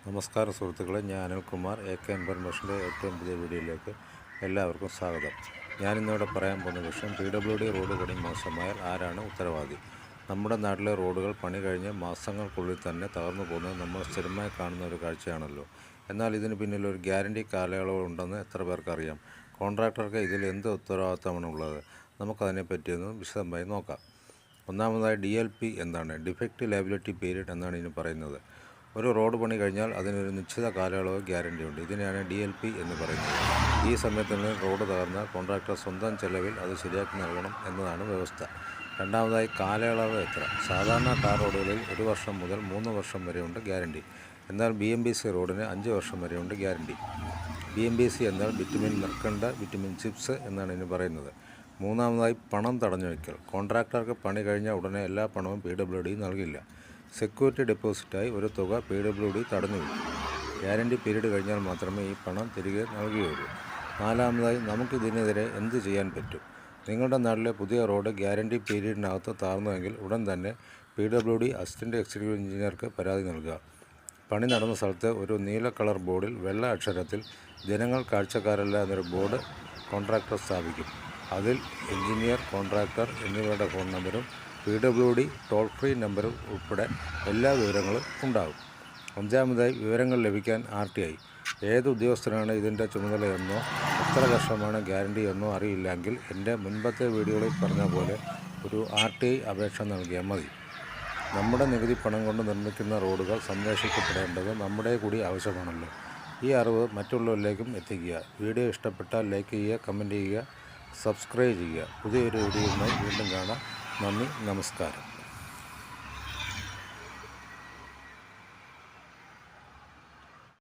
നമസ്കാരം സുഹൃത്തുക്കളെ, ഞാൻ അനിൽകുമാർ AK ഇൻഫർമേഷൻ്റെ ഏറ്റവും പുതിയ വീഡിയോയിലേക്ക് എല്ലാവർക്കും സ്വാഗതം. ഞാനിന്നിവിടെ പറയാൻ പോകുന്ന വിഷയം PWD റോഡ് പണി മോശമായാൽ ആരാണ് ഉത്തരവാദി. നമ്മുടെ നാട്ടിലെ റോഡുകൾ പണി കഴിഞ്ഞ് മാസങ്ങൾക്കുള്ളിൽ തന്നെ തകർന്നു പോകുന്നത് നമ്മൾ സ്ഥിരമായി കാണുന്ന ഒരു കാഴ്ചയാണല്ലോ. എന്നാൽ ഇതിന് പിന്നിൽ ഒരു ഗ്യാരണ്ടി കാലയളവ് ഉണ്ടെന്ന് എത്ര പേർക്കറിയാം? കോൺട്രാക്ടർക്ക് ഇതിൽ എന്ത് ഉത്തരവാദിത്തമാണുള്ളത്? നമുക്കതിനെപ്പറ്റിയൊന്ന് വിശദമായി നോക്കാം. ഒന്നാമതായി DLP എന്താണ്? ഡിഫക്റ്റ് ലയബിലിറ്റി പീരീഡ് എന്നാണ് ഇതിന് പറയുന്നത്. ഒരു റോഡ് പണി കഴിഞ്ഞാൽ അതിനൊരു നിശ്ചിത കാലയളവ് ഗ്യാരണ്ടി ഉണ്ട്. ഇതിനെയാണ് DLP എന്ന് പറയുന്നത്. ഈ സമയത്തിനുള്ളിൽ റോഡ് തകർന്നാൽ കോൺട്രാക്ടർ സ്വന്തം ചെലവിൽ അത് ശരിയാക്കി നൽകണം എന്നതാണ് വ്യവസ്ഥ. രണ്ടാമതായി, കാലയളവ് എത്ര? സാധാരണ ടാർ റോഡുകളിൽ 1 വർഷം മുതൽ 3 വർഷം വരെയുണ്ട് ഗ്യാരണ്ടി. എന്നാൽ BMBC റോഡിന് 5 വർഷം വരെയുണ്ട് ഗ്യാരണ്ടി. BMBC എന്നാൽ ബിറ്റുമിൻ മെർക്കണ്ട ബിറ്റുമിൻ ചിപ്സ് എന്നാണ് ഇതിന് പറയുന്നത്. മൂന്നാമതായി, പണം തടഞ്ഞു വയ്ക്കൽ. കോൺട്രാക്ടർക്ക് പണി കഴിഞ്ഞ ഉടനെ എല്ലാ പണവും PWD നൽകില്ല. സെക്യൂരിറ്റി ഡെപ്പോസിറ്റായി ഒരു തുക PWD തടഞ്ഞു വയ്ക്കും. ഗ്യാരണ്ടി പീരീഡ് കഴിഞ്ഞാൽ മാത്രമേ ഈ പണം തിരികെ നൽകുകയുള്ളൂ. നാലാമതായി, നമുക്കിതിനെതിരെ എന്ത് ചെയ്യാൻ പറ്റും? നിങ്ങളുടെ നാട്ടിലെ പുതിയ റോഡ് ഗ്യാരണ്ടി പീരീഡിനകത്ത് താഴ്ന്നുവെങ്കിൽ ഉടൻ തന്നെ PWD അസിസ്റ്റൻ്റ് എക്സിക്യൂട്ടീവ് എഞ്ചിനീയർക്ക് പരാതി നൽകുക. പണി നടന്ന സ്ഥലത്ത് ഒരു നീല കളർ ബോർഡിൽ വെള്ള അക്ഷരത്തിൽ ജനങ്ങൾ കാഴ്ചക്കാരല്ല എന്നൊരു ബോർഡ് കോൺട്രാക്ടർ സ്ഥാപിക്കും. അതിൽ എഞ്ചിനീയർ, കോൺട്രാക്ടർ എന്നിവരുടെ ഫോൺ നമ്പരും PWD ടോൾ ഫ്രീ നമ്പറും ഉൾപ്പെടെ എല്ലാ വിവരങ്ങളും ഉണ്ടാകും. അഞ്ചാമതായി, വിവരങ്ങൾ ലഭിക്കാൻ RTI. ഏത് ഉദ്യോഗസ്ഥനാണ് ഇതിൻ്റെ ചുമതലയെന്നോ എത്ര വർഷമാണ് ഗ്യാരണ്ടി എന്നോ അറിയില്ലെങ്കിൽ എൻ്റെ മുൻപത്തെ വീഡിയോകളിൽ പറഞ്ഞ പോലെ ഒരു RTI അപേക്ഷ നൽകിയാൽ മതി. നമ്മുടെ നികുതി പണം കൊണ്ട് നിർമ്മിക്കുന്ന റോഡുകൾ സംരക്ഷിക്കപ്പെടേണ്ടത് നമ്മുടെ കൂടി ആവശ്യമാണല്ലോ. ഈ അറിവ് മറ്റുള്ളവരിലേക്കും എത്തിക്കുക. വീഡിയോ ഇഷ്ടപ്പെട്ടാൽ ലൈക്ക് ചെയ്യുക, കമൻറ്റ് ചെയ്യുക, സബ്സ്ക്രൈബ് ചെയ്യുക. പുതിയൊരു വീഡിയോയുമായി വീണ്ടും കാണാം. നന്ദി, നമസ്കാരം.